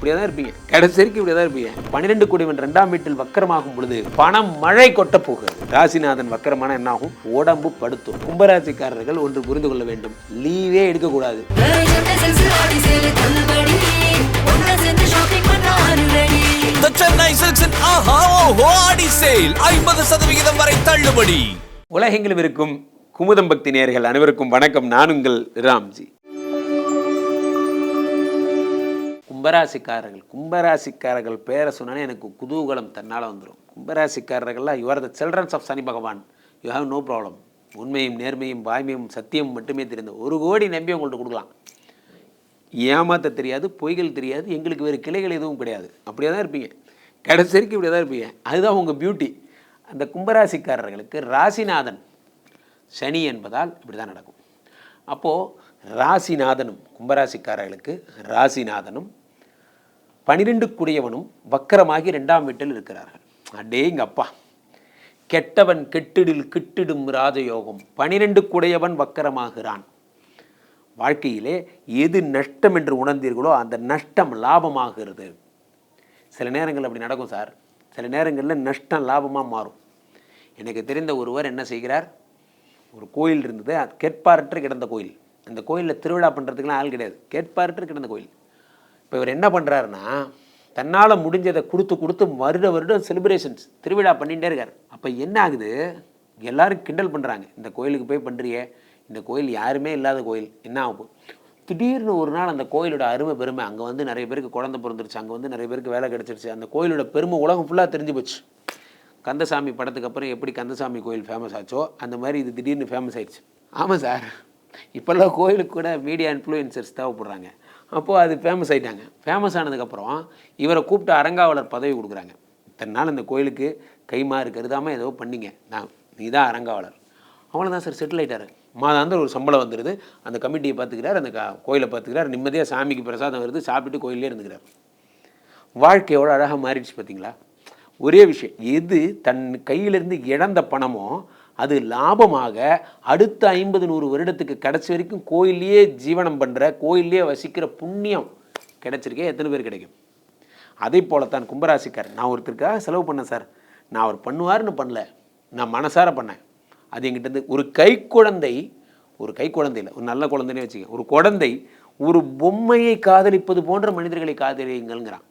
அப்படியே தான் இருப்பீங்க, கடைசி வரைக்கும் இப்படியே தான் இருப்பீங்க. 12 கூடியவன் 2ஆம் வீட்டில் வக்கரமாகும் பொழுது பணம் மழை கொட்ட போகிறது. ராசிநாதன் வக்கரமான என்ன ஆகும்? உடம்பு படுத்தும். கும்பராசிக்காரர்கள் ஒன்று புரிந்து கொள்ள வேண்டும், லீவே எடுக்கக்கூடாது. The Chennai Silks in Aha Oho Adi Sale 50% வரை தள்ளுபடி. உலகெங்கிலும் இருக்கும் குமுதம் பக்தி நேயர்கள் அனைவருக்கும் வணக்கம். நான் உங்கள் ராம்ஜி. கும்பராசிக்காரர்கள் பேரை சொன்னாலே எனக்கு குதூகலம் தன்னால் வந்துடும். கும்பராசிக்காரர்கள்லாம் you are the childrens of Shani Bhagavan. You have no problem. உண்மையும் நேர்மையும் வாய்மையும் சத்தியம் மட்டுமே தெரிந்த 1 கோடி நம்பி உங்கள்கிட்ட கொடுக்கலாம். ஏமாற்ற தெரியாது, பொய்கள் தெரியாது, எங்களுக்கு வேறு கிளைகள் எதுவும் கிடையாது. அப்படியே தான் இருப்பீங்க, கடைசி வரைக்கும் இப்படியே தான் இருப்பீங்க. அதுதான் உங்கள் பியூட்டி. அந்த கும்பராசிக்காரர்களுக்கு ராசிநாதன் சனி என்பதால் இப்படி தான் நடக்கும். அப்போது ராசிநாதனும் கும்பராசிக்காரர்களுக்கு ராசிநாதனும் 12 கூடியவனும் வக்கரமாகி 2ஆம் வீட்டில் இருக்கிறார்கள். அடேங்க அப்பா, கெட்டவன் கெட்டிடில் கிட்டிடும் ராஜயோகம். 12 கூடியவன் வக்கரமாகிறான். வாழ்க்கையிலே எது நஷ்டம் என்று உணர்ந்தீர்களோ அந்த நஷ்டம் லாபமாகிறது. சில நேரங்கள் அப்படி நடக்கும் சார். சில நேரங்களில் நஷ்டம் லாபமாக மாறும். எனக்கு தெரிந்த ஒருவர் என்ன செய்கிறார், ஒரு கோயில் இருந்தது, கேட்பாரற்று கிடந்த கோயில். அந்த கோயிலில் திருவிழா பண்ணுறதுக்குலாம் ஆள் கிடையாது, கேட்பாரற்று கிடந்த கோயில். இப்போ இவர் என்ன பண்ணுறாருன்னா, தன்னால் முடிஞ்சதை கொடுத்து வருடம் செலிப்ரேஷன்ஸ் திருவிழா பண்ணிகிட்டே இருக்கார். அப்போ என்ன ஆகுது, எல்லோரும் கிண்டல் பண்ணுறாங்க, இந்த கோயிலுக்கு போய் பண்ணுறியே, இந்த கோயில் யாருமே இல்லாத கோயில், என்ன ஆகும். திடீர்னு ஒரு நாள் அந்த கோயிலோட அருமை பெருமை, அங்கே வந்து நிறைய பேருக்கு குழந்தை பிறந்துருச்சு, அங்கே வந்து நிறைய பேருக்கு வேலை கிடச்சிருச்சு, அந்த கோயிலோட பெருமை உலகம் ஃபுல்லாக தெரிஞ்சு போச்சு. கந்தசாமி படத்துக்கு அப்புறம் எப்படி கந்தசாமி கோயில் ஃபேமஸ் ஆச்சோ அந்த மாதிரி இது திடீர்னு ஃபேமஸ் ஆயிடுச்சு. ஆமாம் சார், இப்போல்லாம் கோயிலுக்கு கூட மீடியா இன்ஃப்ளூயன்சர்ஸ் தேவைப்படுறாங்க. அப்போது அது ஃபேமஸ் ஆகிட்டாங்க. ஃபேமஸ் ஆனதுக்கப்புறம் இவரை கூப்பிட்டு அரங்காவலர் பதவி கொடுக்குறாங்க. இத்தனை நாள் இந்த கோயிலுக்கு கைமாறு கருதாமல் ஏதோ பண்ணிங்க, நீ தான் அரங்காவலர். அவ்வளோதான் சார், செட்டில் ஆகிட்டார். மாதாந்திரம் ஒரு சம்பளம் வந்துடுது, அந்த கமிட்டியை பார்த்துக்கிறார், அந்த கோயிலை பார்த்துக்கிறார், நிம்மதியாக சாமிக்கு பிரசாதம் வருது, சாப்பிட்டு கோயிலே இருந்துக்கிறார். வாழ்க்கை எவ்வளோ அழகாக மாறிடுச்சு பார்த்தீங்களா. ஒரே விஷயம், எது தன் கையிலிருந்து இழந்த பணமோ அது லாபமாக அடுத்த 50-100 வருடத்துக்கு கடைசி வரைக்கும் கோயிலையே ஜீவனம் பண்ணுற, கோயிலையே வசிக்கிற புண்ணியம் கிடைச்சிருக்கே எத்தனை பேர் கிடைக்கும். அதே போலத்தான் கும்பராசிக்காரர். நான் ஒருத்தருக்காக செலவு பண்ணேன் சார், நான் அவர் பண்ணுவார்னு பண்ணல, நான் மனசார பண்ணேன். அது எங்கிட்ட ஒரு கைக்குழந்தை இல்லை, ஒரு நல்ல குழந்தைனே வச்சுக்க, ஒரு குழந்தை ஒரு பொம்மையை காதலிப்பது போன்ற மனிதர்களை காதலிங்கள்ங்கிறான்.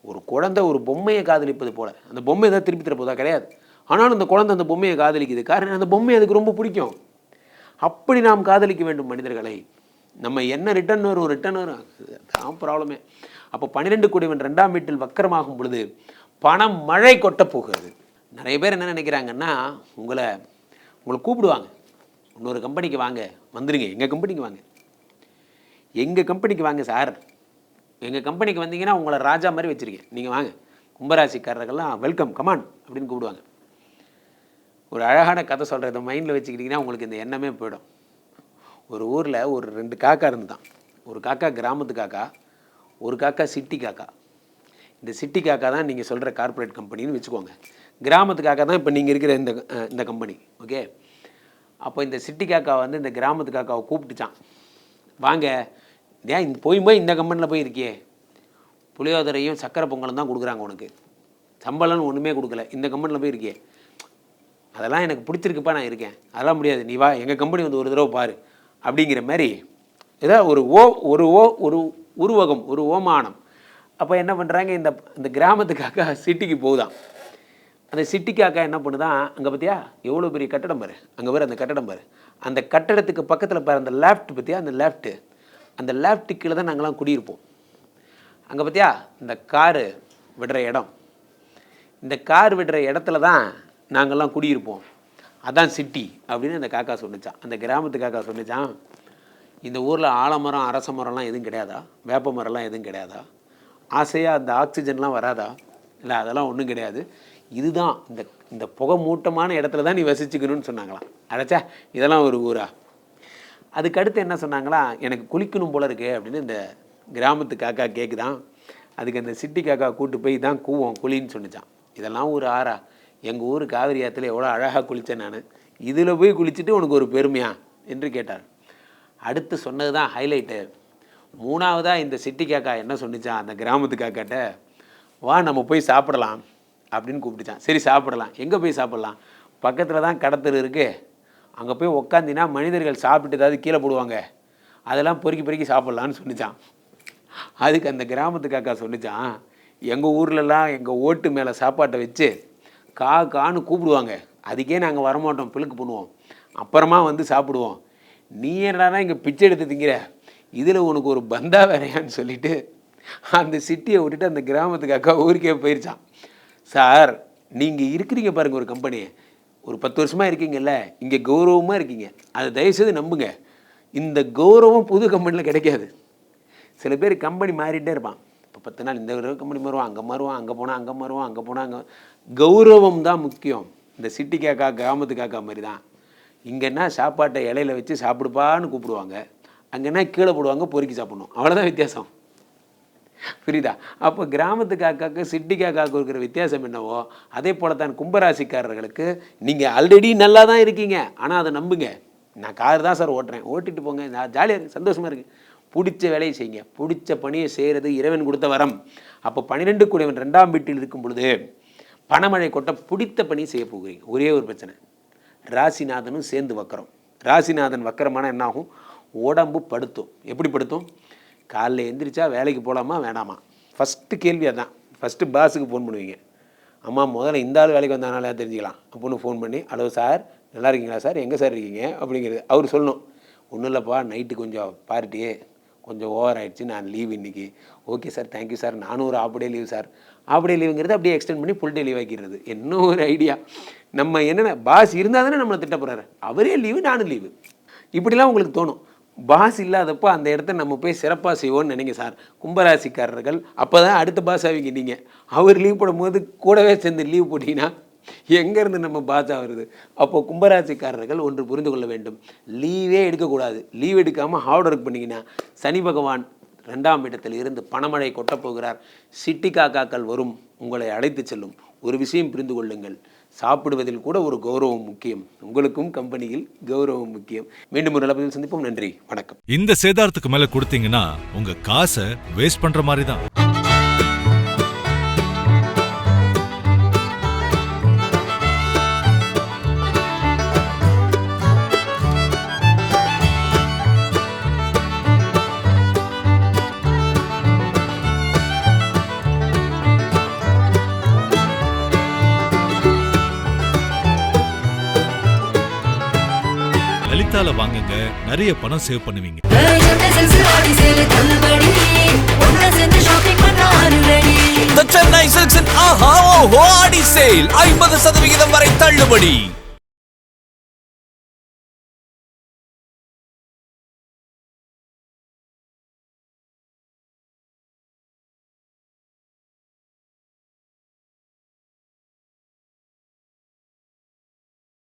ஒரு குழந்தை ஒரு பொம்மையை காதலிப்பது போல, அந்த பொம்மை ஏதாவது திருப்பி தரப்போதா கிடையாது. ஆனாலும் அந்த குழந்தை அந்த பொம்மையை காதலிக்குது, காரணம் அந்த பொம்மை அதுக்கு ரொம்ப பிடிக்கும். அப்படி நாம் காதலிக்க வேண்டும் மனிதர்களை. நம்ம என்ன ரிட்டர்ன் வரும் தான் ப்ராப்ளமே. அப்போ 12 கூடியவன் 2ஆம் வீட்டில் வக்கரமாகும் பொழுது பணம் மழை கொட்ட போகிறது. நிறைய பேர் என்ன நினைக்கிறாங்கன்னா, உங்களை கூப்பிடுவாங்க, இன்னொரு கம்பெனிக்கு வாங்க, வந்துடுங்க, எங்கள் கம்பெனிக்கு வாங்க சார், எங்கள் கம்பெனிக்கு வந்தீங்கன்னா உங்களை ராஜா மாதிரி வச்சுருக்கேன், நீங்கள் வாங்க. கும்பராசிக்காரர்கள்லாம் வெல்கம் கமான் அப்படின்னு கூப்பிடுவாங்க. ஒரு அழகான கதை சொல்கிறேன், இதை மைண்டில் வச்சுக்கிட்டிங்கன்னா உங்களுக்கு இந்த எண்ணமே போயிடும். ஒரு ஊரில் ஒரு 2 காக்கா இருந்துதான். ஒரு காக்கா கிராமத்து காக்கா, ஒரு காக்கா சிட்டி காக்கா. இந்த சிட்டி காக்கா தான் நீங்கள் சொல்கிற கார்ப்பரேட் கம்பெனின்னு வச்சுக்கோங்க. கிராமத்து காக்கா தான் இப்போ நீங்கள் இருக்கிற இந்த கம்பெனி. ஓகே, அப்போ இந்த சிட்டி காக்கா வந்து இந்த கிராமத்து காக்காவை கூப்பிட்டுச்சான், வாங்க, ஏன் போய் இந்த கம்பெனியில் போய் இருக்கியே, புளியோதரையும் சக்கரை பொங்கலும் தான் கொடுக்குறாங்க உனக்கு, சம்பளம்னு ஒன்றுமே கொடுக்கல, இந்த கம்பெனியில் போய் இருக்கியே, அதெல்லாம் எனக்கு பிடிச்சிருக்குப்பா, நான் இருக்கேன், அதெல்லாம் முடியாது, நீ வா எங்கள் கம்பெனி வந்து ஒரு தடவை பாரு அப்படிங்கிற மாதிரி ஏதாவது ஒரு உருவகம், ஒரு ஓமானம். அப்போ என்ன பண்ணுறாங்க, இந்த கிராமத்து காக்கா சிட்டிக்கு போகுதான். அந்த சிட்டி காக்கா என்ன பண்ணுதான், அங்கே பார்த்தியா எவ்வளோ பெரிய கட்டடம் பாரு, அங்கே பாரு அந்த கட்டடம் பாரு, அந்த கட்டடத்துக்கு பக்கத்தில் பாரு அந்த லேஃப்ட் பார்த்தியா, அந்த லேஃப்ட்டு கீழே தான் நாங்கள்லாம் குடியிருப்போம். அங்கே பார்த்தியா இந்த காரு விடுற இடம், இந்த கார் விடுற இடத்துல தான் நாங்கள்லாம் குடியிருப்போம், அதான் சிட்டி அப்படின்னு அந்த காக்கா சொன்னிச்சான். அந்த கிராமத்து காக்கா சொன்னிச்சான், இந்த ஊரில் ஆலமரம் அரச மரம்லாம் எதுவும் கிடையாதா, வேப்ப மரம்லாம் எதுவும் கிடையாதா, ஆசையாக அந்த ஆக்சிஜன்லாம் வராதா, இல்லை அதெல்லாம் ஒன்றும் கிடையாது, இதுதான் இந்த புகை மூட்டமான இடத்துல தான் நீ வசிச்சுக்கணும்னு சொன்னாங்களாம். அடைச்சா இதெல்லாம் ஒரு ஊரா. அதுக்கடுத்து என்ன சொன்னாங்களா, எனக்கு குளிக்கணும் போல இருக்கு அப்படின்னு இந்த கிராமத்து காக்கா கேட்குதான். அதுக்கு அந்த சிட்டி காக்கா கூட்டு போய் தான் கூவோம் குளின்னு சொன்னிச்சான். இதெல்லாம் ஒரு ஆறா, எங்கள் ஊர் காவிரி ஆற்றுல எவ்வளோ அழகாக குளித்தேன் நான், இதில் போய் குளிச்சுட்டு உனக்கு ஒரு பெருமையா என்று கேட்டார். அடுத்து சொன்னது தான் ஹைலைட்டு, மூணாவதாக இந்த சிட்டி காக்கா என்ன சொன்னிச்சான் அந்த கிராமத்து காக்காட்ட, வா நம்ம போய் சாப்பிடலாம் அப்படின்னு கூப்பிட்டுச்சான். சரி சாப்பிடலாம். எங்கே போய் சாப்பிட்லாம்? பக்கத்தில் தான் கடத்தல் இருக்குது, அங்கே போய் உக்காந்தினா மனிதர்கள் சாப்பிட்டு ஏதாவது கீழே போடுவாங்க, அதெல்லாம் பொறுக்கி சாப்பிட்லான்னு சொன்னிச்சான். அதுக்கு அந்த கிராமத்து காக்கா சொன்னிச்சான், எங்கள் ஊர்லலாம் எங்கள் ஓட்டு மேலே சாப்பாட்டை வச்சு கான்னு கூப்பிடுவாங்க, அதுக்கே நாங்கள் வரமாட்டோம், பிள்ளைக்கு பண்ணுவோம், அப்புறமா வந்து சாப்பிடுவோம். நீ என்னடா இங்கே பிச்சை எடுத்து திங்கிற, இதில் உனக்கு ஒரு பந்தா வேறையான்னு சொல்லிட்டு அந்த சிட்டியை விட்டுட்டு அந்த கிராமத்துக்கு அக்கா ஊருக்கே போயிருச்சான். சார் நீங்கள் இருக்கிறீங்க பாருங்கள், ஒரு கம்பெனி ஒரு 10 வருஷமாக இருக்கீங்கல்ல, இங்கே கௌரவமாக இருக்கீங்க, அதை தயவுசெய்து நம்புங்க. இந்த கௌரவம் புது கம்பெனியில் கிடைக்காது. சில பேர் கம்பெனி மாறிட்டே இருப்பான், இப்போ 10 நாள் இந்த ஒரு கம்பெனி மாறுவான், அங்கே மாறுவான், அங்கே போனால் அங்கே மாறுவான், அங்கே போனால் அங்கே. கௌரவம் தான் முக்கியம். இந்த சிட்டி காக்கா கிராமத்து காக்கா மாதிரி தான். இங்கன்னா சாப்பாட்டை இலையில வச்சு சாப்பிடுப்பான்னு கூப்பிடுவாங்க, அங்கன்னா கீழே போடுவாங்க, பொறுக்கி சாப்பிடணும், அவ்வளோதான் வித்தியாசம். புரியுதா? அப்போ கிராமத்து காக்காக்கு சிட்டி காக்காவுக்கு இருக்கிற வித்தியாசம் என்னவோ அதே போல தான் கும்பராசிக்காரர்களுக்கு நீங்கள் ஆல்ரெடி நல்லா தான் இருக்கீங்க, ஆனால் அதை நம்புங்க. நான் கார் தான் சார் ஓட்டுறேன், ஓட்டிட்டு போங்க, நான் ஜாலியாக இருக்கு, சந்தோஷமாக இருக்குது, பிடிச்ச வேலையை செய்யுங்க. பிடிச்ச பணியை செய்கிறது இறைவன் கொடுத்த வரம். அப்போ 12 கூடியவன் 2ஆம் வீட்டில் இருக்கும் பொழுது பணமழை கொட்ட பிடித்த பணியை செய்ய போகிறீங்க. ஒரே ஒரு பிரச்சனை, ராசிநாதனும் சேர்ந்து வக்கரம். ராசிநாதன் வக்கரமான என்னாகும், உடம்பு படுத்தும். எப்படி படுத்தும்? காலைல எந்திரிச்சா வேலைக்கு போகலாமா வேணாமா, ஃபஸ்ட்டு கேள்வி அதான். ஃபஸ்ட்டு பாஸுக்கு ஃபோன் பண்ணுவீங்க, அம்மா முதல்ல இந்த ஆள் வேலைக்கு வந்தானால தெரிஞ்சுக்கலாம் அப்படின்னு ஃபோன் பண்ணி, ஹலோ சார் நல்லா இருக்கீங்களா சார், எங்கே சார் இருக்கீங்க அப்படிங்கிறது அவர் சொல்லணும். ஒன்றும் இல்லைப்பா, நைட்டு கொஞ்சம் பார்ட்டி கொஞ்சம் ஓவர் ஆகிடுச்சு, நான் லீவ் இன்றைக்கி. ஓகே சார், தேங்க்யூ சார், நானும் ஒரு off day leave sir. Off day லீவுங்கிறது அப்படியே எக்ஸ்டெண்ட் பண்ணி ஃபுல் டே லீவ் ஆக்கிடுறது. என்ன ஒரு ஐடியா. நம்ம என்னென்ன பாஸ் இருந்தால் தானே நம்மளை திட்ட போகிறாரு, அவரே லீவு நானும் லீவு, இப்படிலாம் உங்களுக்கு தோணும். பாஸ் இல்லாதப்போ அந்த இடத்த நம்ம போய் சிறப்பாக செய்வோம்னு நினைங்க சார். கும்பராசிக்காரர்கள் அப்போ தான் அடுத்த பாஸ் ஆகிங்க. நீங்கள் அவர் லீவ் போடும்போது கூடவே சேர்ந்து லீவ் போட்டிங்கன்னா எங்கேருந்து நம்ம பாஸ் ஆகுறது? அப்போது கும்பராசிக்காரர்கள் ஒன்று புரிந்து கொள்ள வேண்டும், லீவே எடுக்கக்கூடாது. லீவ் எடுக்காமல் ஹார்ட் ஒர்க் பண்ணிங்கன்னா சனி பகவான் 2ஆம் இடத்தில் இருந்து பணமழை கொட்டப்போகிறார். சிட்டி காக்காக்கள் வரும், உங்களை அழைத்து செல்லும். ஒரு விஷயம் புரிந்து கொள்ளுங்கள், சாப்பிடுவதில் கூட ஒரு கௌரவம் முக்கியம். உங்களுக்கும் கம்பெனியில் கௌரவம் முக்கியம். மீண்டும் ஒரு நல்ல சந்திப்போம். நன்றி, வணக்கம். இந்த சேதாரத்துக்கு மேல கொடுத்தீங்கன்னா உங்க காசை வேஸ்ட் பண்ற மாதிரி தான். லலிதால வாங்குங்க, நிறைய பணம் சேவ் பண்ணுவீங்க. The Chennai Silks in Aha Oho Adi Sale 50% வரை தள்ளுபடி.